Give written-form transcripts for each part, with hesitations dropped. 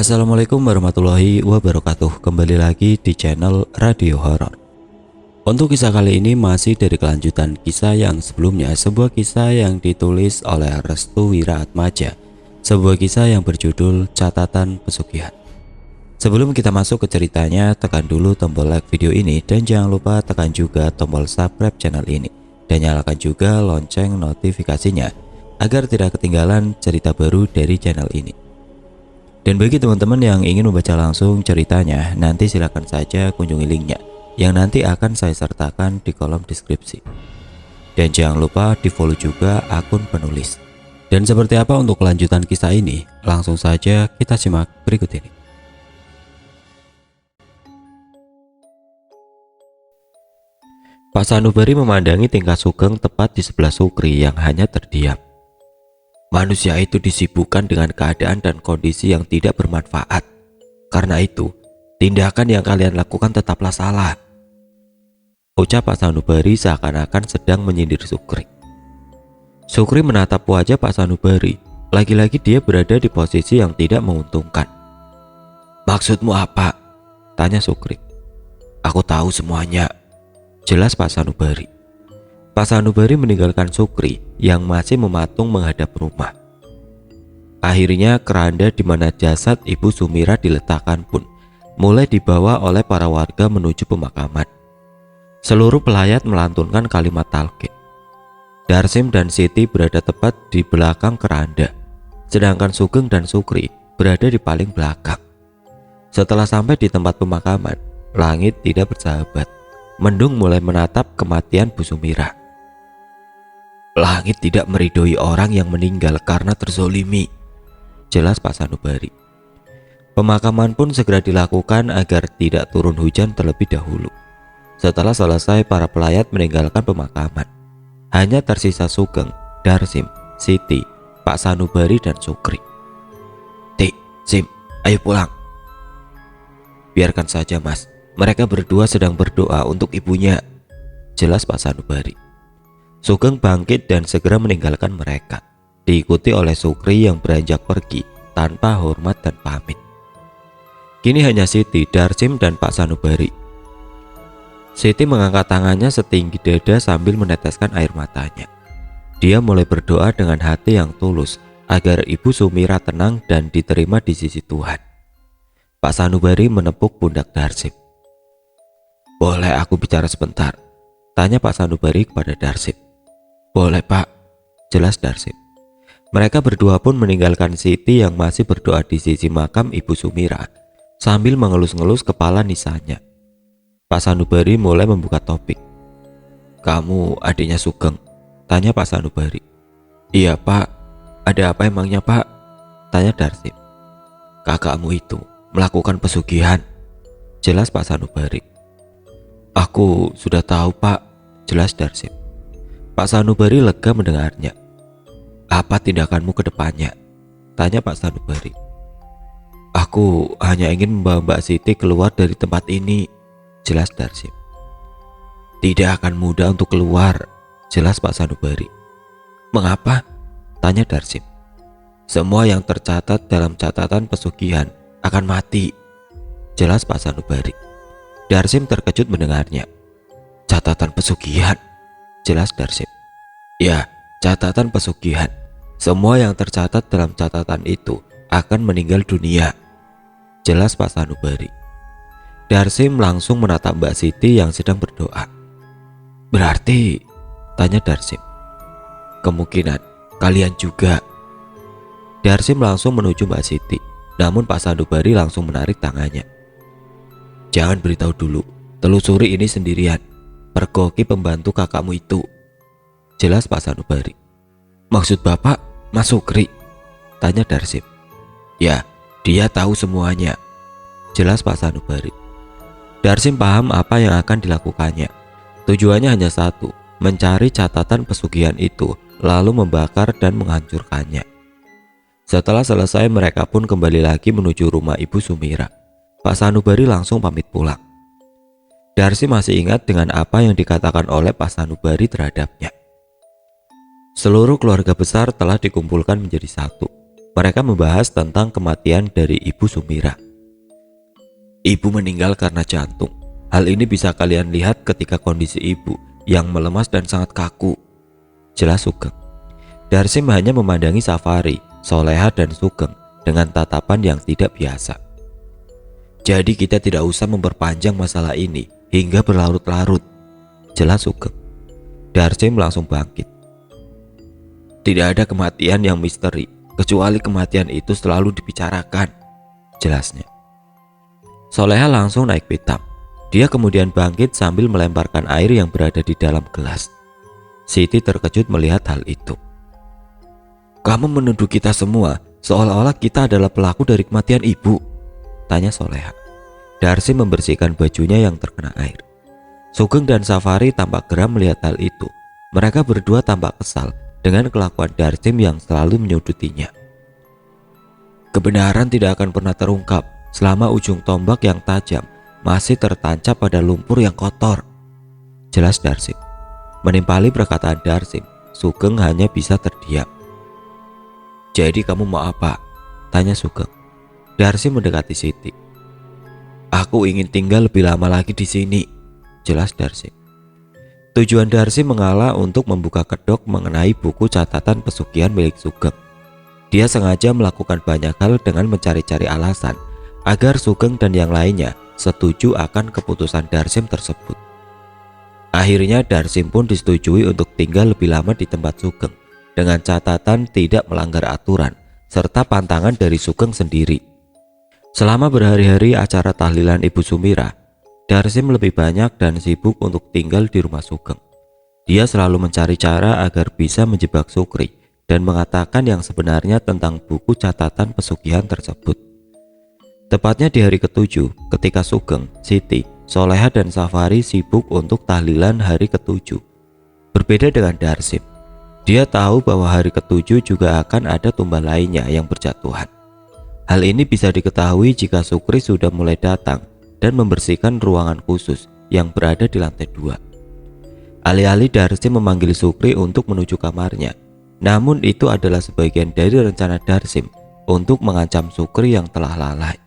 Assalamualaikum warahmatullahi wabarakatuh. Kembali lagi di channel Radio Horor. Untuk kisah kali ini masih dari kelanjutan kisah yang sebelumnya, sebuah kisah yang ditulis oleh Restu Wiraatmaja, sebuah kisah yang berjudul Catatan Pesugihan. Sebelum kita masuk ke ceritanya, tekan dulu tombol like video ini dan jangan lupa tekan juga tombol subscribe channel ini dan nyalakan juga lonceng notifikasinya agar tidak ketinggalan cerita baru dari channel ini. Dan bagi teman-teman yang ingin membaca langsung ceritanya, nanti silakan saja kunjungi linknya yang nanti akan saya sertakan di kolom deskripsi. Dan jangan lupa di follow juga akun penulis. Dan seperti apa untuk kelanjutan kisah ini? Langsung saja kita simak berikut ini. Pak Sanubari memandangi tingkah Sugeng tepat di sebelah Sukri yang hanya terdiam. Manusia itu disibukkan dengan keadaan dan kondisi yang tidak bermanfaat. Karena itu, tindakan yang kalian lakukan tetaplah salah. Ucap Pak Sanubari seakan-akan sedang menyindir Sukri. Sukri menatap wajah Pak Sanubari. Lagi-lagi dia berada di posisi yang tidak menguntungkan. Maksudmu apa? Tanya Sukri. Aku tahu semuanya, jelas Pak Sanubari. Pak Sanubari meninggalkan Sukri yang masih mematung menghadap rumah. Akhirnya keranda di mana jasad Ibu Sumira diletakkan pun mulai dibawa oleh para warga menuju pemakaman. Seluruh pelayat melantunkan kalimat talqin. Darsim dan Siti berada tepat di belakang keranda, sedangkan Sugeng dan Sukri berada di paling belakang. Setelah sampai di tempat pemakaman, langit tidak bersahabat. Mendung mulai menatap kematian Bu Sumira. Langit tidak meridhoi orang yang meninggal karena terzolimi, jelas Pak Sanubari. Pemakaman pun segera dilakukan agar tidak turun hujan terlebih dahulu. Setelah selesai, para pelayat meninggalkan pemakaman. Hanya tersisa Sugeng, Darsim, Siti, Pak Sanubari dan Sukri. Tik, Sim, ayo pulang. Biarkan saja mas, mereka berdua sedang berdoa untuk ibunya, jelas Pak Sanubari. Sugeng bangkit dan segera meninggalkan mereka, diikuti oleh Sukri yang beranjak pergi tanpa hormat dan pamit. Kini hanya Siti, Darsim dan Pak Sanubari. Siti mengangkat tangannya setinggi dada sambil meneteskan air matanya. Dia mulai berdoa dengan hati yang tulus agar Ibu Sumira tenang dan diterima di sisi Tuhan. Pak Sanubari menepuk pundak Darsim. Boleh aku bicara sebentar? Tanya Pak Sanubari kepada Darsim. Boleh pak, jelas Darsim. Mereka berdua pun meninggalkan Siti yang masih berdoa di sisi makam Ibu Sumira sambil mengelus-ngelus kepala nisanya. Pak Sanubari mulai membuka topik. Kamu adiknya Sugeng? Tanya Pak Sanubari. Iya pak, ada apa emangnya pak? Tanya Darsim. Kakakmu itu melakukan pesugihan, jelas Pak Sanubari. Aku sudah tahu pak, jelas Darsim. Pak Sanubari lega mendengarnya. Apa tindakanmu ke depannya? Tanya Pak Sanubari. Aku hanya ingin membawa Mbak Siti keluar dari tempat ini, jelas Darsim. Tidak akan mudah untuk keluar, jelas Pak Sanubari. Mengapa? Tanya Darsim. Semua yang tercatat dalam catatan pesugihan akan mati, jelas Pak Sanubari. Darsim terkejut mendengarnya. Catatan pesugihan, jelas Darsim. Ya, catatan pesugihan. Semua yang tercatat dalam catatan itu akan meninggal dunia, jelas Pak Sanubari. Darsim langsung menatap Mbak Siti yang sedang berdoa. Berarti, tanya Darsim. Kemungkinan kalian juga. Darsim langsung menuju Mbak Siti, namun Pak Sanubari langsung menarik tangannya. Jangan beritahu dulu, telusuri ini sendirian. Pergoki pembantu kakakmu itu, jelas Pak Sanubari. Maksud bapak Mas Sukri? Tanya Darsim. Ya, dia tahu semuanya, jelas Pak Sanubari. Darsim paham apa yang akan dilakukannya. Tujuannya hanya satu, mencari catatan pesugihan itu lalu membakar dan menghancurkannya. Setelah selesai, mereka pun kembali lagi menuju rumah Ibu Sumira. Pak Sanubari langsung pamit pulang. Darsim masih ingat dengan apa yang dikatakan oleh Pak Sanubari terhadapnya. Seluruh keluarga besar telah dikumpulkan menjadi satu. Mereka membahas tentang kematian dari Ibu Sumira. Ibu meninggal karena jantung. Hal ini bisa kalian lihat ketika kondisi ibu yang melemas dan sangat kaku, jelas Sugeng. Darsim hanya memandangi Safari, Soleha dan Sugeng dengan tatapan yang tidak biasa. Jadi kita tidak usah memperpanjang masalah ini hingga berlarut-larut, jelas Sugeng. Darsim langsung bangkit. Tidak ada kematian yang misteri, kecuali kematian itu selalu dibicarakan, jelasnya. Soleha langsung naik pitam. Dia kemudian bangkit sambil melemparkan air yang berada di dalam gelas. Siti terkejut melihat hal itu. Kamu menuduh kita semua seolah-olah kita adalah pelaku dari kematian ibu, tanya Soleha. Darsim membersihkan bajunya yang terkena air. Sugeng dan Safari tampak geram melihat hal itu. Mereka berdua tampak kesal dengan kelakuan Darsim yang selalu menyudutinya. Kebenaran tidak akan pernah terungkap selama ujung tombak yang tajam masih tertancap pada lumpur yang kotor, jelas Darsim. Menimpali perkataan Darsim, Sugeng hanya bisa terdiam. Jadi kamu mau apa? Tanya Sugeng. Darsim mendekati Siti. Aku ingin tinggal lebih lama lagi di sini, jelas Darsim. Tujuan Darsim mengalah untuk membuka kedok mengenai buku catatan pesugihan milik Sugeng. Dia sengaja melakukan banyak hal dengan mencari-cari alasan agar Sugeng dan yang lainnya setuju akan keputusan Darsim tersebut. Akhirnya Darsim pun disetujui untuk tinggal lebih lama di tempat Sugeng dengan catatan tidak melanggar aturan serta pantangan dari Sugeng sendiri. Selama berhari-hari acara tahlilan Ibu Sumira, Darsim lebih banyak dan sibuk untuk tinggal di rumah Sugeng. Dia selalu mencari cara agar bisa menjebak Sukri dan mengatakan yang sebenarnya tentang buku catatan pesugihan tersebut. Tepatnya di hari ke-7 ketika Sugeng, Siti, Soleha dan Safari sibuk untuk tahlilan hari ke-7. Berbeda dengan Darsim, dia tahu bahwa hari ke-7 juga akan ada tumbal lainnya yang berjatuhan. Hal ini bisa diketahui jika Sukri sudah mulai datang dan membersihkan ruangan khusus yang berada di lantai 2. Alih-alih Darsim memanggil Sukri untuk menuju kamarnya, namun itu adalah sebagian dari rencana Darsim untuk mengancam Sukri yang telah lalai.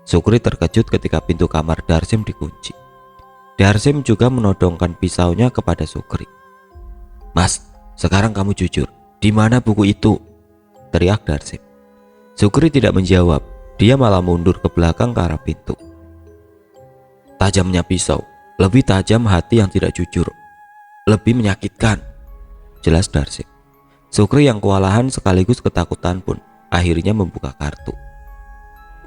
Sukri terkejut ketika pintu kamar Darsim dikunci. Darsim juga menodongkan pisaunya kepada Sukri. Mas, sekarang kamu jujur, di mana buku itu? Teriak Darsim. Sukri tidak menjawab, dia malah mundur ke belakang ke arah pintu. Tajamnya pisau, lebih tajam hati yang tidak jujur, lebih menyakitkan, jelas Darsim. Sukri yang kewalahan sekaligus ketakutan pun akhirnya membuka kartu.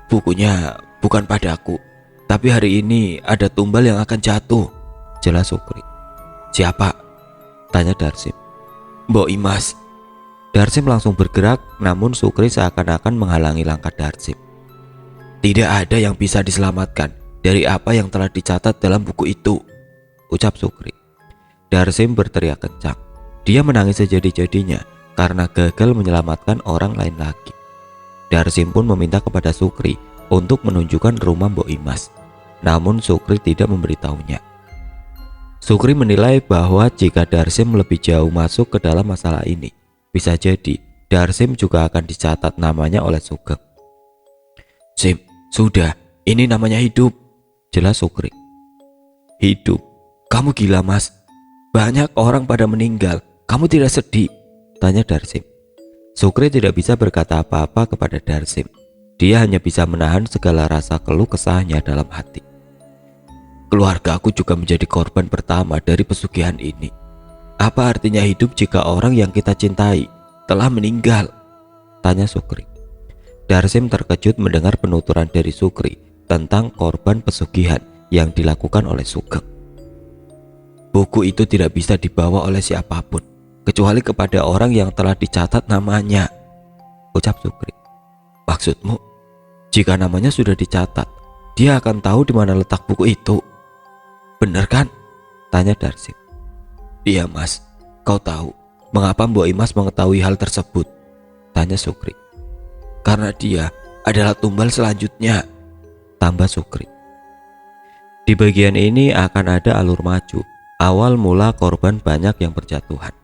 Bukunya bukan padaku, tapi hari ini ada tumbal yang akan jatuh, jelas Sukri. Siapa? Tanya Darsim. Mbok Imas. Darsim langsung bergerak, namun Sukri seakan-akan menghalangi langkah Darsim. Tidak ada yang bisa diselamatkan dari apa yang telah dicatat dalam buku itu, ucap Sukri. Darsim berteriak kencang. Dia menangis sejadi-jadinya karena gagal menyelamatkan orang lain lagi. Darsim pun meminta kepada Sukri untuk menunjukkan rumah Mbok Imas, namun Sukri tidak memberitahunya. Sukri menilai bahwa jika Darsim lebih jauh masuk ke dalam masalah ini, bisa jadi Darsim juga akan dicatat namanya oleh Sugeng. Sim, sudah, ini namanya hidup, jelas Sukri. Hidup? Kamu gila mas, banyak orang pada meninggal, kamu tidak sedih? Tanya Darsim. Sukri tidak bisa berkata apa-apa kepada Darsim. Dia hanya bisa menahan segala rasa keluh kesahnya dalam hati. Keluarga aku juga menjadi korban pertama dari pesugihan ini. Apa artinya hidup jika orang yang kita cintai telah meninggal? Tanya Sukri. Darsim terkejut mendengar penuturan dari Sukri tentang korban pesugihan yang dilakukan oleh Sugeng. Buku itu tidak bisa dibawa oleh siapapun kecuali kepada orang yang telah dicatat namanya, ucap Sukri. Maksudmu, jika namanya sudah dicatat, dia akan tahu di mana letak buku itu. Benar kan? Tanya Darsim. Iya mas, kau tahu mengapa Mbok Imas mengetahui hal tersebut? Tanya Sukri. Karena dia adalah tumbal selanjutnya, tambah Sukri. Di bagian ini akan ada alur maju. Awal mula korban banyak yang berjatuhan.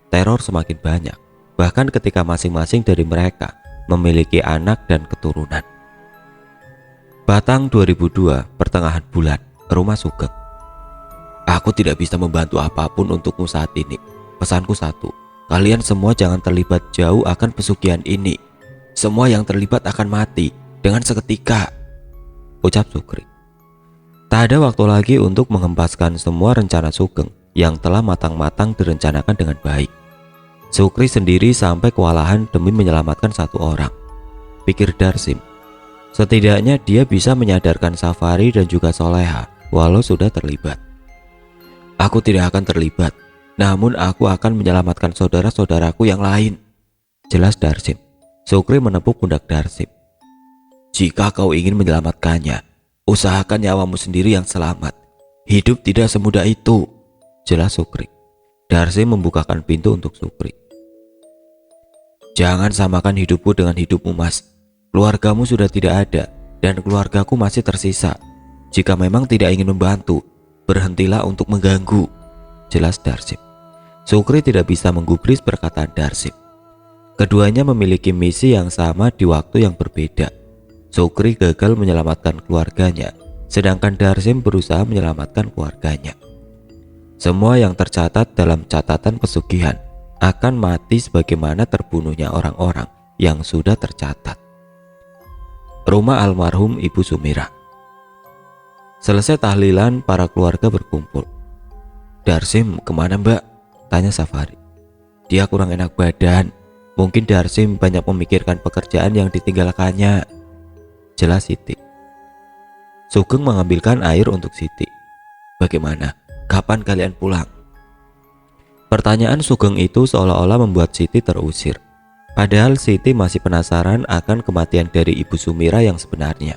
Teror semakin banyak, bahkan ketika masing-masing dari mereka memiliki anak dan keturunan. Batang 2002, pertengahan bulan, rumah Sugeng. Aku tidak bisa membantu apapun untukmu saat ini. Pesanku satu, kalian semua jangan terlibat jauh akan pesugihan ini. Semua yang terlibat akan mati dengan seketika, ucap Sukri. Tak ada waktu lagi untuk mengempaskan semua rencana Sugeng yang telah matang-matang direncanakan dengan baik. Sukri sendiri sampai kewalahan demi menyelamatkan satu orang, pikir Darsim. Setidaknya dia bisa menyadarkan Safari dan juga Soleha walau sudah terlibat. Aku tidak akan terlibat, namun aku akan menyelamatkan saudara-saudaraku yang lain, jelas Darsim. Sukri menepuk pundak Darsim. Jika kau ingin menyelamatkannya, usahakan nyawamu sendiri yang selamat. Hidup tidak semudah itu, jelas Sukri. Darsim membukakan pintu untuk Sukri. Jangan samakan hidupku dengan hidupmu, Mas. Keluargamu sudah tidak ada dan keluargaku masih tersisa. Jika memang tidak ingin membantu, berhentilah untuk mengganggu, jelas Darsim. Sukri tidak bisa menggubris perkataan Darsim. Keduanya memiliki misi yang sama di waktu yang berbeda. Sukri gagal menyelamatkan keluarganya, sedangkan Darsim berusaha menyelamatkan keluarganya. Semua yang tercatat dalam catatan pesugihan akan mati sebagaimana terbunuhnya orang-orang yang sudah tercatat. Rumah almarhum Ibu Sumirah. Selesai tahlilan, para keluarga berkumpul. Darsim kemana, Mbak? Tanya Safari. Dia kurang enak badan. Mungkin Darsim banyak memikirkan pekerjaan yang ditinggalkannya, jelas Siti. Sugeng mengambilkan air untuk Siti. Bagaimana? Kapan kalian pulang? Pertanyaan Sugeng itu seolah-olah membuat Siti terusir. Padahal Siti masih penasaran akan kematian dari Ibu Sumirah yang sebenarnya.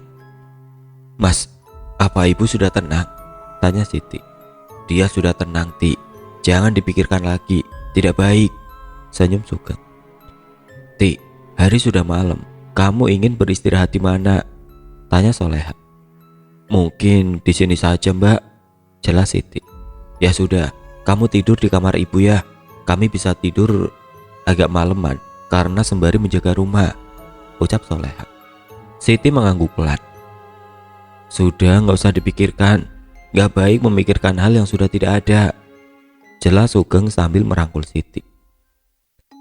Mas, apa ibu sudah tenang? Tanya Siti. Dia sudah tenang, Ti. Jangan dipikirkan lagi, tidak baik, senyum Sugeng. Ti, hari sudah malam. Kamu ingin beristirahat di mana? Tanya Soleha. Mungkin di sini saja, Mbak, jelas Siti. Ya sudah, kamu tidur di kamar ibu ya. Kami bisa tidur agak maleman karena sembari menjaga rumah, ucap Soleha. Siti mengangguk pelan. Sudah, nggak usah dipikirkan. Nggak baik memikirkan hal yang sudah tidak ada, jelas Sugeng sambil merangkul Siti.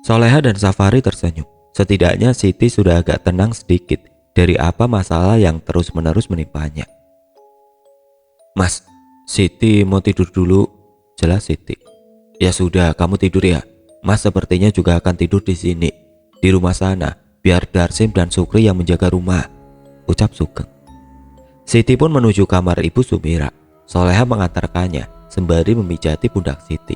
Soleha dan Safari tersenyum. Setidaknya Siti sudah agak tenang sedikit dari apa masalah yang terus-menerus menimpanya. Mas, Siti mau tidur dulu, jelas Siti. Ya sudah, kamu tidur ya. Mas sepertinya juga akan tidur di sini, di rumah sana, biar Darsim dan Sukri yang menjaga rumah, ucap Sugeng. Siti pun menuju kamar Ibu Sumirah. Soleha mengantarkannya sembari memijati pundak Siti.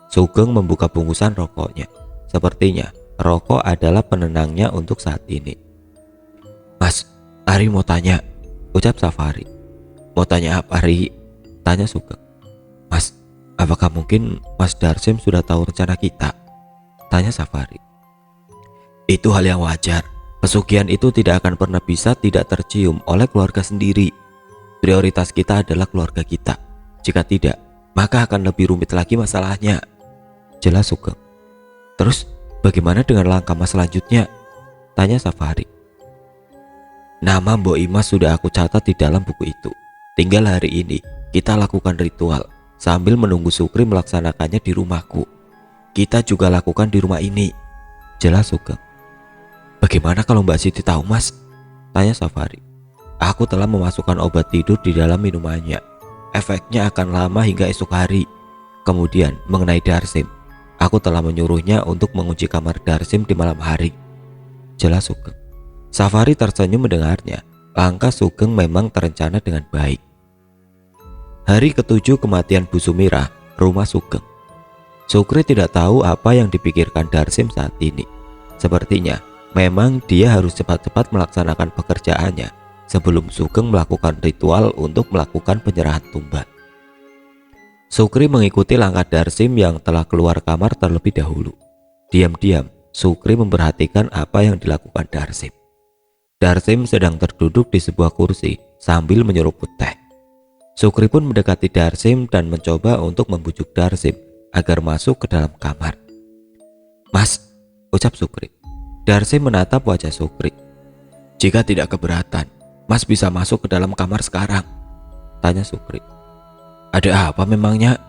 Sugeng membuka bungkusan rokoknya. Sepertinya rokok adalah penenangnya untuk saat ini. Mas, Ari mau tanya, ucap Safari. Mau tanya apa, Ari? Tanya Sugeng. Mas, apakah mungkin Mas Darsim sudah tahu rencana kita? Tanya Safari. Itu hal yang wajar. Pesugihan itu tidak akan pernah bisa tidak tercium oleh keluarga sendiri. Prioritas kita adalah keluarga kita. Jika tidak, maka akan lebih rumit lagi masalahnya, jelas Sugeng. Terus bagaimana dengan langkah Mas selanjutnya? Tanya Safari. Nama Mbok Imas sudah aku catat di dalam buku itu. Tinggal hari ini kita lakukan ritual sambil menunggu Sukri melaksanakannya di rumahku. Kita juga lakukan di rumah ini, jelas Sugeng. Bagaimana kalau Mbak Siti tahu, Mas? Tanya Safari. Aku telah memasukkan obat tidur di dalam minumannya. Efeknya akan lama hingga esok hari. Kemudian mengenai Darsim, aku telah menyuruhnya untuk mengunci kamar Darsim di malam hari, jelas Sugeng. Safari tersenyum mendengarnya. Langkah Sugeng memang terencana dengan baik. Hari ketujuh kematian Bu Sumirah, rumah Sugeng. Sukri tidak tahu apa yang dipikirkan Darsim saat ini. Sepertinya memang dia harus cepat-cepat melaksanakan pekerjaannya sebelum Sugeng melakukan ritual untuk melakukan penyerahan tumbal. Sukri mengikuti langkah Darsim yang telah keluar kamar terlebih dahulu. Diam-diam Sukri memperhatikan apa yang dilakukan Darsim. Darsim sedang terduduk di sebuah kursi sambil menyeruput teh. Sukri pun mendekati Darsim dan mencoba untuk membujuk Darsim agar masuk ke dalam kamar. Mas, ucap Sukri. Darsim menatap wajah Sukri. Jika tidak keberatan, Mas bisa masuk ke dalam kamar sekarang, tanya Sukri. Ada apa memangnya?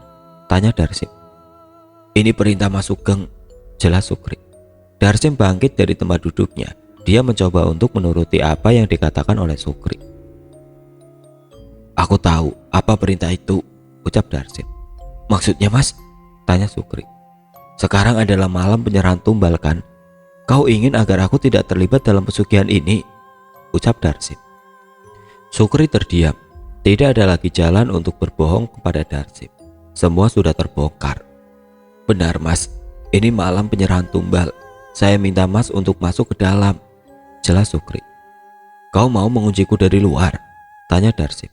Tanya Darsim. Ini perintah Mas Sugeng, jelas Sukri. Darsim bangkit dari tempat duduknya. Dia mencoba untuk menuruti apa yang dikatakan oleh Sukri. Aku tahu apa perintah itu, ucap Darsim. Maksudnya Mas? Tanya Sukri. Sekarang adalah malam penyerahan tumbal kan? Kau ingin agar aku tidak terlibat dalam pesugihan ini? Ucap Darsim. Sukri terdiam. Tidak ada lagi jalan untuk berbohong kepada Darsim. Semua sudah terbongkar. Benar Mas, ini malam penyerahan tumbal. Saya minta Mas untuk masuk ke dalam, jelas Sukri. Kau mau mengunciku dari luar? Tanya Darsim.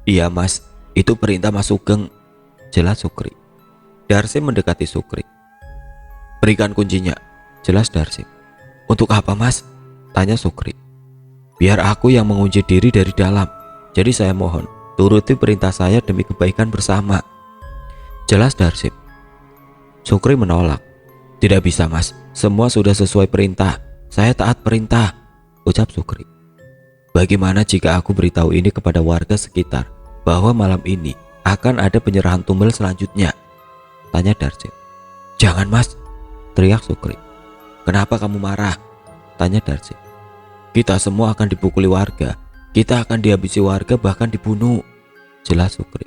Iya Mas, itu perintah Mas Sugeng, jelas Sukri. Darsim mendekati Sukri. Berikan kuncinya, jelas Darsim. Untuk apa Mas? Tanya Sukri. Biar aku yang mengunci diri dari dalam. Jadi saya mohon, turuti perintah saya demi kebaikan bersama, jelas Darsim. Sukri menolak. Tidak bisa Mas, semua sudah sesuai perintah. Saya taat perintah, ucap Sukri. Bagaimana jika aku beritahu ini kepada warga sekitar bahwa malam ini akan ada penyerahan tumbal selanjutnya? Tanya Darsim. Jangan Mas, teriak Sukri. Kenapa kamu marah? Tanya Darsim. Kita semua akan dipukuli warga. Kita akan dihabisi warga, bahkan dibunuh, jelas Sukri.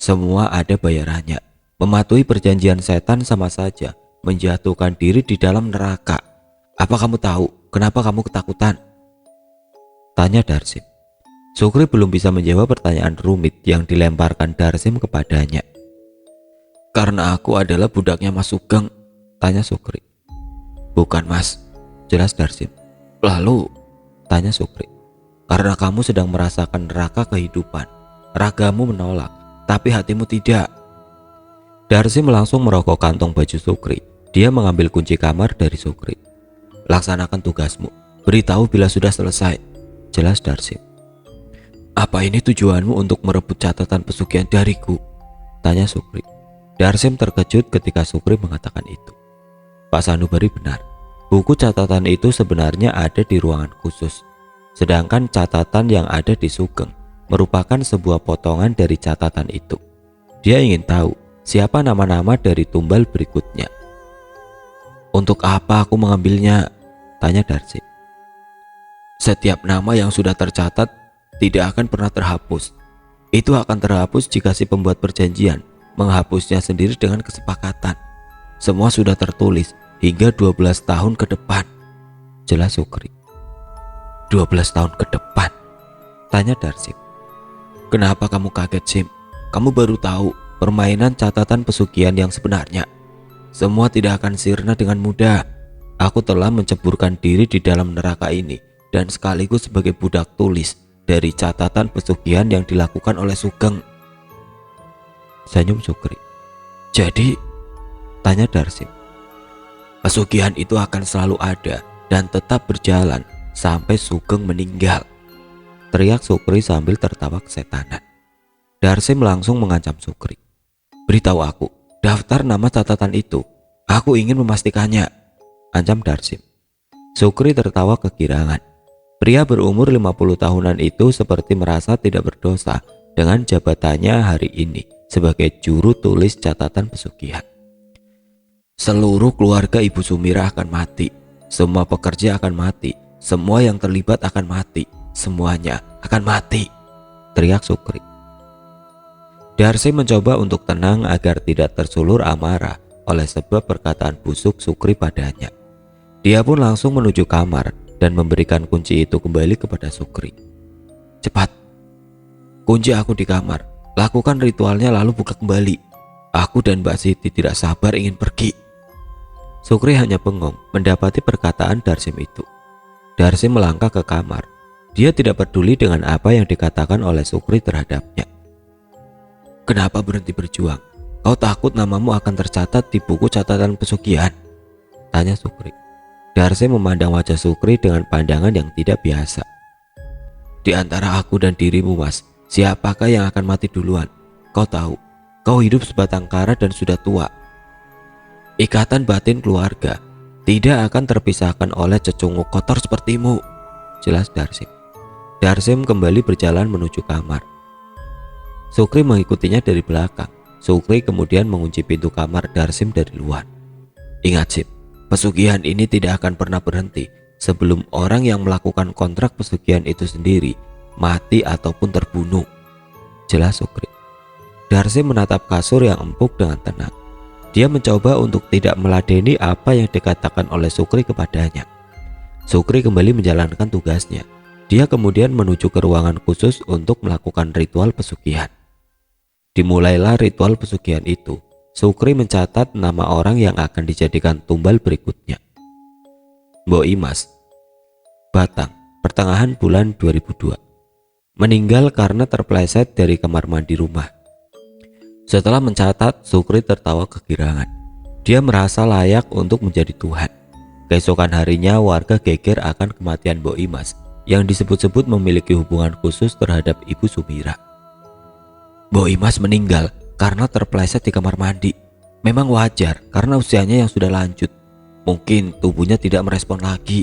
Semua ada bayarannya. Mematuhi perjanjian setan sama saja menjatuhkan diri di dalam neraka. Apa kamu tahu kenapa kamu ketakutan? Tanya Darsim. Sukri belum bisa menjawab pertanyaan rumit yang dilemparkan Darsim kepadanya. Karena aku adalah budaknya Mas Sugeng, tanya Sukri. Bukan Mas, jelas Darsim. Lalu, tanya Sukri. Karena kamu sedang merasakan neraka kehidupan. Ragamu menolak, tapi hatimu tidak. Darsim langsung merokok kantong baju Sukri. Dia mengambil kunci kamar dari Sukri. Laksanakan tugasmu, beritahu bila sudah selesai, jelas Darsim. Apa ini tujuanmu untuk merebut catatan pesugihan dariku? Tanya Sukri. Darsim terkejut ketika Sukri mengatakan itu. Pak Sanubari benar, buku catatan itu sebenarnya ada di ruangan khusus. Sedangkan catatan yang ada di Sugeng merupakan sebuah potongan dari catatan itu. Dia ingin tahu siapa nama-nama dari tumbal berikutnya. Untuk apa aku mengambilnya? Tanya Darsim. Setiap nama yang sudah tercatat tidak akan pernah terhapus. Itu akan terhapus jika si pembuat perjanjian menghapusnya sendiri dengan kesepakatan. Semua sudah tertulis hingga 12 tahun ke depan, jelas Sukri. 12 tahun ke depan? Tanya Darsim. Kenapa kamu kaget Sim? Kamu baru tahu permainan catatan pesugihan yang sebenarnya. Semua tidak akan sirna dengan mudah. Aku telah menceburkan diri di dalam neraka ini dan sekaligus sebagai budak tulis dari catatan pesugihan yang dilakukan oleh Sugeng. Senyum Sukri. Jadi, tanya Darsim. Pesugihan itu akan selalu ada dan tetap berjalan sampai Sugeng meninggal, teriak Sukri sambil tertawa kesetanan. Darsim langsung mengancam Sukri. Beritahu aku daftar nama catatan itu. Aku ingin memastikannya, ancam Darsim. Sukri tertawa kegirangan. Pria berumur 50 tahunan itu seperti merasa tidak berdosa dengan jabatannya hari ini sebagai juru tulis catatan pesugihan. Seluruh keluarga Ibu Sumira akan mati. Semua pekerja akan mati. Semua yang terlibat akan mati. Semuanya akan mati, teriak Sukri. Darsim mencoba untuk tenang agar tidak tersulur amarah oleh sebab perkataan busuk Sukri padanya. Dia pun langsung menuju kamar dan memberikan kunci itu kembali kepada Sukri. Cepat, kunci aku di kamar. Lakukan ritualnya lalu buka kembali. Aku dan Mbak Siti tidak sabar ingin pergi. Sukri hanya bengong mendapati perkataan Darsim itu. Darsim melangkah ke kamar. Dia tidak peduli dengan apa yang dikatakan oleh Sukri terhadapnya. Kenapa berhenti berjuang? Kau takut namamu akan tercatat di buku catatan pesugihan? Tanya Sukri. Darsim memandang wajah Sukri dengan pandangan yang tidak biasa. Di antara aku dan dirimu Mas, siapakah yang akan mati duluan? Kau tahu, kau hidup sebatang kara dan sudah tua. Ikatan batin keluarga, tidak akan terpisahkan oleh cecunguk kotor sepertimu, jelas Darsim. Darsim kembali berjalan menuju kamar. Sukri mengikutinya dari belakang. Sukri kemudian mengunci pintu kamar Darsim dari luar. Ingat Sim, pesugihan ini tidak akan pernah berhenti sebelum orang yang melakukan kontrak pesugihan itu sendiri mati ataupun terbunuh, jelas Sukri. Darsim menatap kasur yang empuk dengan tenang. Dia mencoba untuk tidak meladeni apa yang dikatakan oleh Sukri kepadanya. Sukri kembali menjalankan tugasnya. Dia kemudian menuju ke ruangan khusus untuk melakukan ritual pesugihan. Dimulailah ritual pesugihan itu. Sukri mencatat nama orang yang akan dijadikan tumbal berikutnya. Mbok Imas, Batang, pertengahan bulan 2002. Meninggal karena terpeleset dari kamar mandi rumah. Setelah mencatat, Sukri tertawa kegirangan. Dia merasa layak untuk menjadi Tuhan. Keesokan harinya warga geger akan kematian Mbok Imas yang disebut-sebut memiliki hubungan khusus terhadap Ibu Sumira. Mbok Imas meninggal karena terpeleset di kamar mandi. Memang wajar karena usianya yang sudah lanjut. Mungkin tubuhnya tidak merespon lagi,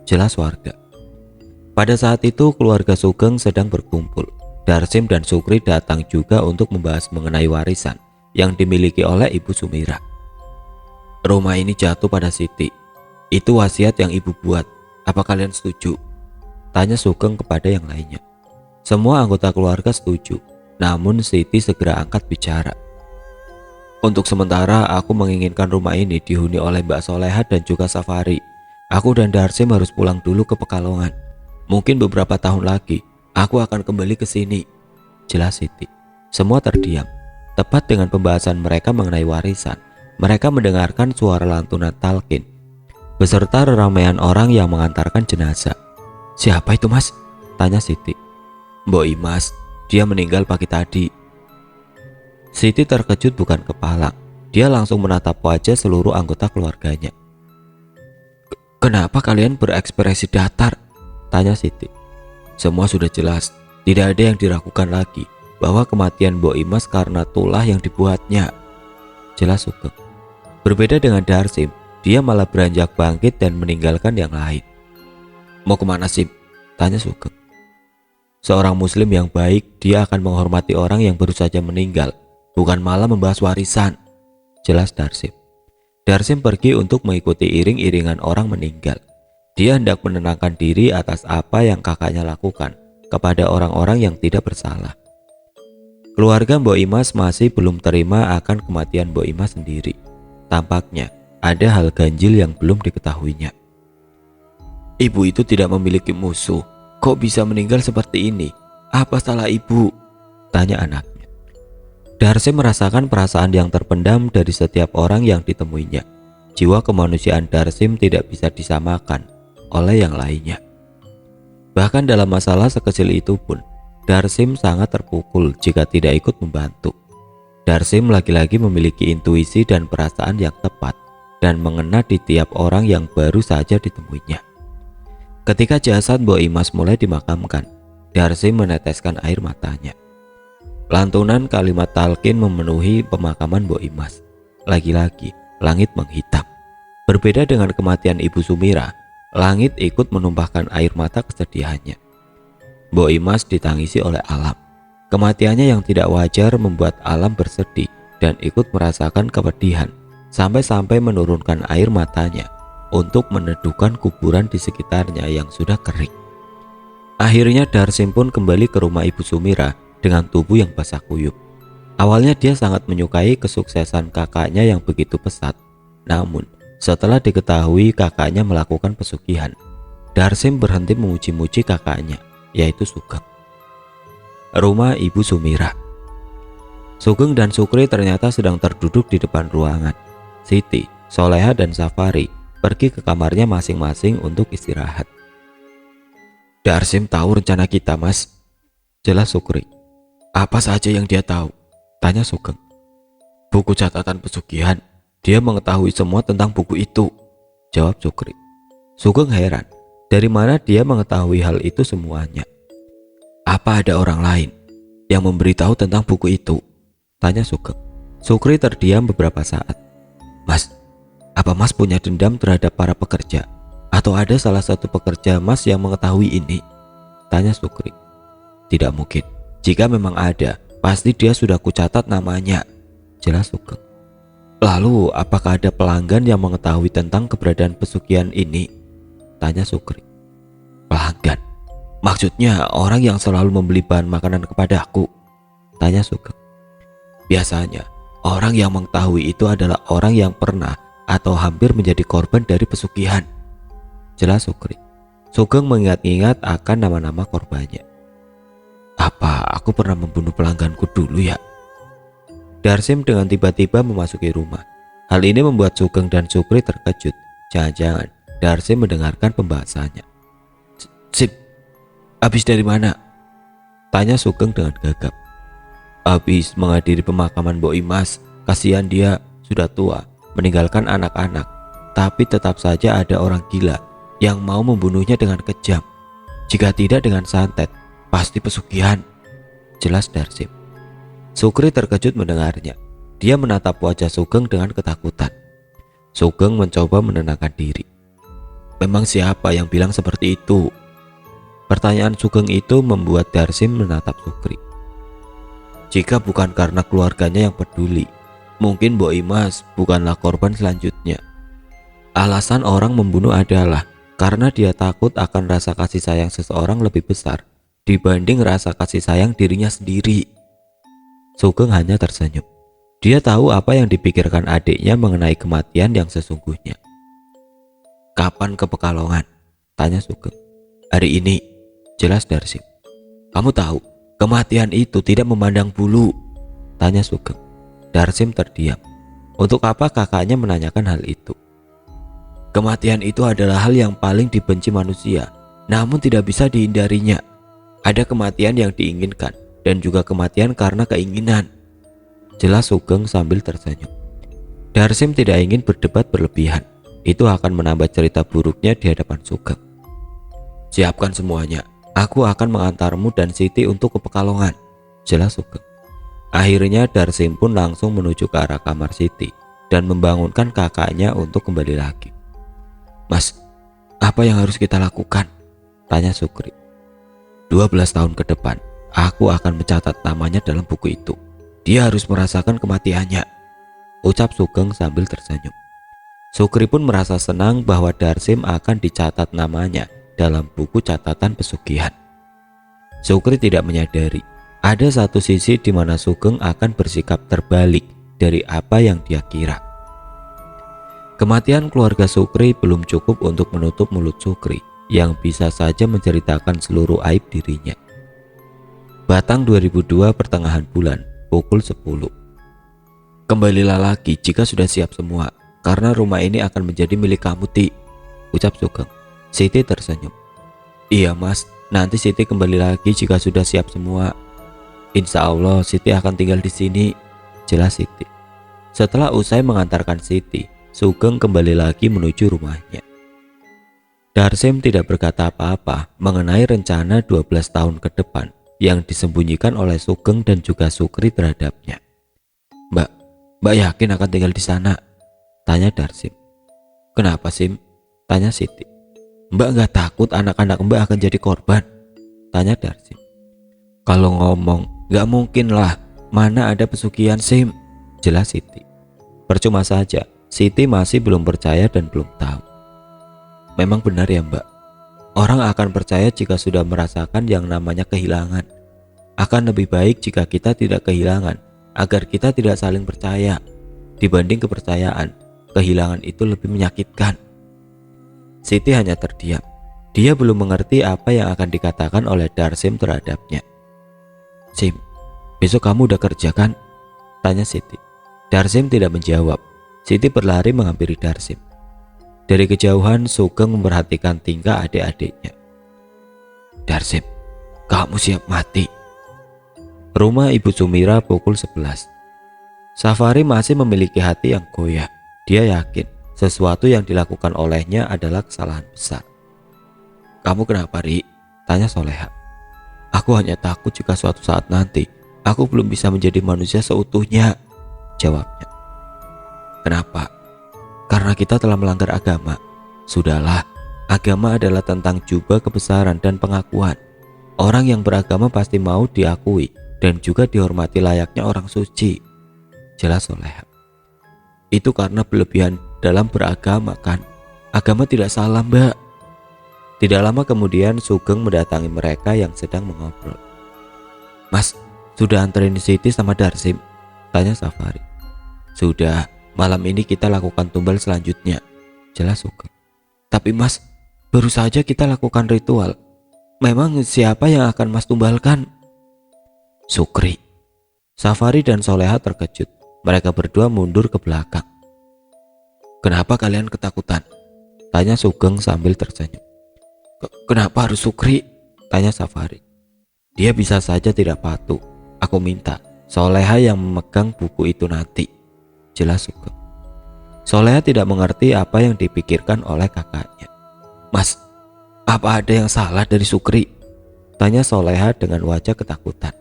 jelas warga. Pada saat itu keluarga Sugeng sedang berkumpul. Darsim dan Sukri datang juga untuk membahas mengenai warisan yang dimiliki oleh Ibu Sumira. Rumah ini jatuh pada Siti. Itu wasiat yang ibu buat. Apa kalian setuju? Tanya Sugeng kepada yang lainnya. Semua anggota keluarga setuju. Namun Siti segera angkat bicara. Untuk sementara aku menginginkan rumah ini dihuni oleh Mbak Soleha dan juga Safari. Aku dan Darsim harus pulang dulu ke Pekalongan. Mungkin beberapa tahun lagi aku akan kembali ke sini, jelas Siti. Semua terdiam. Tepat dengan pembahasan mereka mengenai warisan, mereka mendengarkan suara lantunan talqin beserta keramaian orang yang mengantarkan jenazah. Siapa itu Mas? Tanya Siti. Mbok Imas, dia meninggal pagi tadi. Siti terkejut bukan kepala. Dia langsung menatap wajah seluruh anggota keluarganya. Kenapa kalian berekspresi datar? Tanya Siti. Semua sudah jelas, tidak ada yang diragukan lagi bahwa kematian Mbok Imas karena tulah yang dibuatnya, jelas Sugeng. Berbeda dengan Darsim, dia malah beranjak bangkit dan meninggalkan yang lain. Mau kemana Sim? Tanya Sugeng. Seorang muslim yang baik, dia akan menghormati orang yang baru saja meninggal, bukan malah membahas warisan, jelas Darsim. Darsim pergi untuk mengikuti iring-iringan orang meninggal. Dia hendak menenangkan diri atas apa yang kakaknya lakukan kepada orang-orang yang tidak bersalah. Keluarga Mbok Imas masih belum terima akan kematian Mbok Imas sendiri. Tampaknya ada hal ganjil yang belum diketahuinya. Ibu itu tidak memiliki musuh. Kok bisa meninggal seperti ini? Apa salah ibu? Tanya anaknya. Darsim merasakan perasaan yang terpendam dari setiap orang yang ditemuinya. Jiwa kemanusiaan Darsim tidak bisa disamakan oleh yang lainnya. Bahkan dalam masalah sekecil itu pun, Darsim sangat terpukul jika tidak ikut membantu. Darsim lagi-lagi memiliki intuisi dan perasaan yang tepat dan mengena di tiap orang yang baru saja ditemuinya. Ketika jasad Mbok Imas mulai dimakamkan, Darsim meneteskan air matanya. Lantunan kalimat talqin memenuhi pemakaman Mbok Imas. Lagi-lagi langit menghitam. Berbeda dengan kematian Ibu Sumira, langit ikut menumpahkan air mata kesedihannya. Mbok Imas ditangisi oleh alam. Kematiannya yang tidak wajar membuat alam bersedih dan ikut merasakan kepedihan, sampai-sampai menurunkan air matanya untuk meneduhkan kuburan di sekitarnya yang sudah kering. Akhirnya Darsim pun kembali ke rumah Ibu Sumira dengan tubuh yang basah kuyup. Awalnya dia sangat menyukai kesuksesan kakaknya yang begitu pesat. Namun setelah diketahui kakaknya melakukan pesugihan, Darsim berhenti memuji-muji kakaknya, yaitu Sugeng. Rumah Ibu Sumira. Sugeng dan Sukri ternyata sedang terduduk di depan ruangan. Siti, Soleha dan Safari pergi ke kamarnya masing-masing untuk istirahat. Darsim tahu rencana kita Mas, jelas Sukri. Apa saja yang dia tahu? Tanya Sugeng. Buku catatan pesugihan. Dia mengetahui semua tentang buku itu, jawab Sukri. Sugeng heran, dari mana dia mengetahui hal itu semuanya. Apa ada orang lain yang memberitahu tentang buku itu? Tanya Sugeng. Sukri terdiam beberapa saat. Mas, Apa Mas punya dendam terhadap para pekerja? Atau ada salah satu pekerja Mas yang mengetahui ini? Tanya Sukri. Tidak mungkin. Jika memang ada, pasti dia sudah kucatat namanya, jelas Sugeng. Lalu apakah ada pelanggan yang mengetahui tentang keberadaan pesugihan ini? Tanya Sukri. Pelanggan? Maksudnya orang yang selalu membeli bahan makanan kepadaku? Tanya Sugeng. Biasanya orang yang mengetahui itu adalah orang yang pernah atau hampir menjadi korban dari pesugihan, jelas Sukri. Sugeng mengingat-ingat akan nama-nama korbannya. Apa aku pernah membunuh pelangganku dulu ya? Darsim dengan tiba-tiba memasuki rumah. Hal ini membuat Sugeng dan Sukri terkejut. Jangan-jangan Darsim mendengarkan pembahasannya. Sip, habis dari mana? Tanya Sugeng dengan gagap. Habis menghadiri pemakaman Mbok Imas. Kasihan dia sudah tua, meninggalkan anak-anak. Tapi tetap saja ada orang gila yang mau membunuhnya dengan kejam. Jika tidak dengan santet, pasti pesugihan, jelas Darsim. Sukri terkejut mendengarnya. Dia menatap wajah Sugeng dengan ketakutan. Sugeng mencoba menenangkan diri. Memang siapa yang bilang seperti itu? Pertanyaan Sugeng itu membuat Darsim menatap Sukri. Jika bukan karena keluarganya yang peduli, mungkin Mbok Imas bukanlah korban selanjutnya. Alasan orang membunuh adalah karena dia takut akan rasa kasih sayang seseorang lebih besar dibanding rasa kasih sayang dirinya sendiri. Sugeng hanya tersenyum. Dia tahu apa yang dipikirkan adiknya mengenai kematian yang sesungguhnya. Kapan ke Pekalongan? Tanya Sugeng. Hari ini, jelas Darsim. Kamu tahu, kematian itu tidak memandang bulu, tanya Sugeng. Darsim terdiam. Untuk apa kakaknya menanyakan hal itu? Kematian itu adalah hal yang paling dibenci manusia, namun tidak bisa dihindarinya. Ada kematian yang diinginkan dan juga kematian karena keinginan, jelas Sugeng sambil tersenyum. Darsim tidak ingin berdebat berlebihan. Itu akan menambah cerita buruknya di hadapan Sugeng. Siapkan semuanya. Aku akan mengantarmu dan Siti untuk ke Pekalongan, jelas Sugeng. Akhirnya Darsim pun langsung menuju ke arah kamar Siti dan membangunkan kakaknya untuk kembali lagi. Mas, apa yang harus kita lakukan? Tanya Sukri. 12 tahun ke depan, aku akan mencatat namanya dalam buku itu. Dia harus merasakan kematiannya, ucap Sugeng sambil tersenyum. Sukri pun merasa senang bahwa Darsim akan dicatat namanya dalam buku catatan pesugihan. Sukri tidak menyadari ada satu sisi di mana Sugeng akan bersikap terbalik dari apa yang dia kira. Kematian keluarga Sukri belum cukup untuk menutup mulut Sukri yang bisa saja menceritakan seluruh aib dirinya. Batang 2002 pertengahan bulan, pukul 10. Kembalilah lagi jika sudah siap semua, karena rumah ini akan menjadi milik kamu, Ti, ucap Sugeng. Siti tersenyum. Iya mas, nanti Siti kembali lagi jika sudah siap semua. Insya Allah Siti akan tinggal di sini, jelas Siti. Setelah usai mengantarkan Siti, Sugeng kembali lagi menuju rumahnya. Darsim tidak berkata apa-apa mengenai rencana 12 tahun ke depan yang disembunyikan oleh Sugeng dan juga Sukri terhadapnya. Mbak yakin akan tinggal di sana? Tanya Darsim. Kenapa Sim? Tanya Siti. Mbak gak takut anak-anak Mbak akan jadi korban? Tanya Darsim. Kalau ngomong gak mungkin lah, mana ada pesugihan Sim, jelas Siti. Percuma saja, Siti masih belum percaya dan belum tahu. Memang benar ya Mbak, orang akan percaya jika sudah merasakan yang namanya kehilangan. Akan lebih baik jika kita tidak kehilangan, agar kita tidak saling percaya. Dibanding kepercayaan, kehilangan itu lebih menyakitkan. Siti hanya terdiam. Dia belum mengerti apa yang akan dikatakan oleh Darsim terhadapnya. Sim, besok kamu udah kerja kan? Tanya Siti. Darsim tidak menjawab. Siti berlari menghampiri Darsim. Dari kejauhan Sugeng memperhatikan tingkah adik-adiknya. Darsim, kamu siap mati? Rumah Ibu Sumira pukul 11. Safari masih memiliki hati yang goyah. Dia yakin sesuatu yang dilakukan olehnya adalah kesalahan besar. Kamu kenapa, Ri? Tanya Soleha. Aku hanya takut jika suatu saat nanti aku belum bisa menjadi manusia seutuhnya, jawabnya. Kenapa? karena kita telah melanggar agama. Sudahlah, agama adalah tentang jubah kebesaran dan pengakuan. Orang yang beragama pasti mau diakui dan juga dihormati layaknya orang suci, jelas Soleha. Itu karena berlebihan dalam beragama kan. Agama tidak salah, Mbak. Tidak lama kemudian Sugeng mendatangi mereka yang sedang mengobrol. Mas, sudah anterin Siti sama Darsim? Tanya Safari. Sudah, malam ini kita lakukan tumbal selanjutnya, jelas Sugeng. Tapi Mas, baru saja kita lakukan ritual. Memang siapa yang akan Mas tumbalkan? Sukri. Safari dan Soleha terkejut. Mereka berdua mundur ke belakang. Kenapa kalian ketakutan? Tanya Sugeng sambil tersenyum. Kenapa harus Sukri? Tanya Safari. Dia bisa saja tidak patuh. Aku minta Soleha yang memegang buku itu nanti, jelas Sugeng. Soleha tidak mengerti apa yang dipikirkan oleh kakaknya. Mas, apa ada yang salah dari Sukri? Tanya Soleha dengan wajah ketakutan.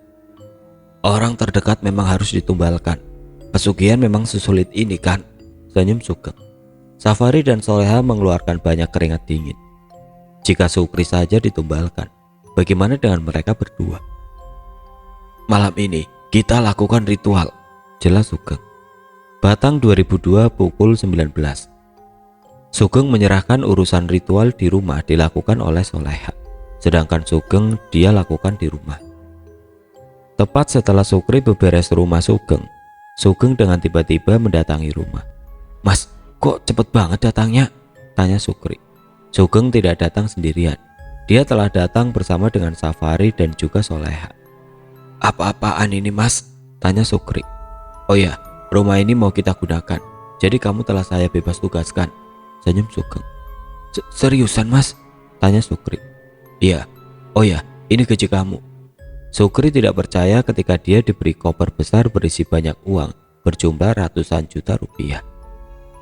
Orang terdekat memang harus ditumbalkan. Pesugihan memang sesulit ini kan? Senyum Sugeng. Safari dan Soleha mengeluarkan banyak keringat dingin. Jika Sukri saja ditumbalkan, bagaimana dengan mereka berdua? Malam ini kita lakukan ritual, jelas Sugeng. Batang 2002 pukul 19. Sugeng menyerahkan urusan ritual di rumah dilakukan oleh Soleha, sedangkan Sugeng dia lakukan di rumah. Tepat setelah Sukri beberes rumah Sugeng, Sugeng dengan tiba-tiba mendatangi rumah. Mas, kok cepet banget datangnya? Tanya Sukri. Sugeng tidak datang sendirian. Dia telah datang bersama dengan Safari dan juga Soleha. Apa-apaan ini Mas? Tanya Sukri. Oh ya, rumah ini mau kita gunakan, jadi kamu telah saya bebas tugaskan, senyum Sugeng. Seriusan Mas? Tanya Sukri. Iya. Oh ya, ini gaji kamu. Sukri tidak percaya ketika dia diberi koper besar berisi banyak uang berjumlah ratusan juta rupiah.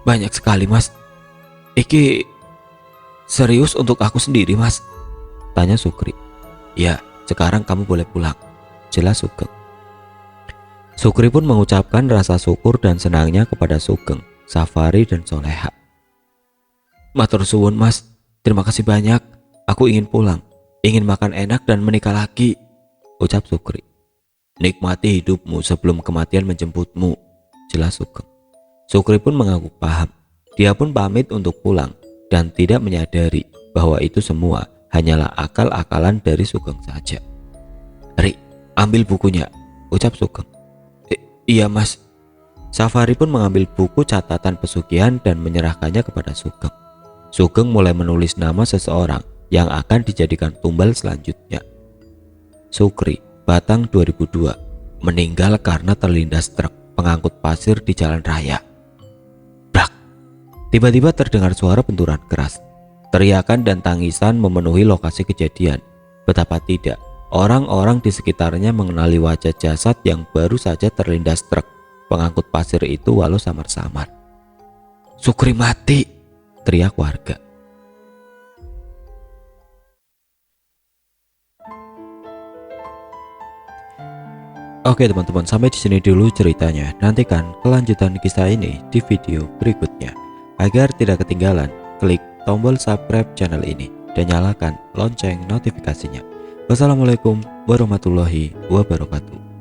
Banyak sekali Mas. Iki serius untuk aku sendiri Mas? Tanya Sukri. Ya, sekarang kamu boleh pulang, jelas Sugeng. Sukri pun mengucapkan rasa syukur dan senangnya kepada Sugeng, Safari dan Soleha. Matur suwun Mas, terima kasih banyak. Aku ingin pulang, ingin makan enak dan menikah lagi, ucap Sukri. Nikmati hidupmu sebelum kematian menjemputmu, jelas Sugeng. Sukri pun mengangguk paham. Dia pun pamit untuk pulang dan tidak menyadari bahwa itu semua hanyalah akal-akalan dari Sugeng saja. Ri, ambil bukunya, ucap Sugeng. Iya Mas. Safari pun mengambil buku catatan pesugihan dan menyerahkannya kepada Sugeng. Sugeng mulai menulis nama seseorang yang akan dijadikan tumbal selanjutnya. Sukri, Batang 2002, meninggal karena terlindas truk pengangkut pasir di jalan raya. Brak! Tiba-tiba terdengar suara benturan keras. Teriakan dan tangisan memenuhi lokasi kejadian. Betapa tidak, orang-orang di sekitarnya mengenali wajah jasad yang baru saja terlindas truk pengangkut pasir itu walau samar-samar. Sukri mati! Teriak warga. Oke teman-teman, sampai di sini dulu ceritanya. Nantikan kelanjutan kisah ini di video berikutnya. Agar tidak ketinggalan, klik tombol subscribe channel ini dan nyalakan lonceng notifikasinya. Wassalamualaikum warahmatullahi wabarakatuh.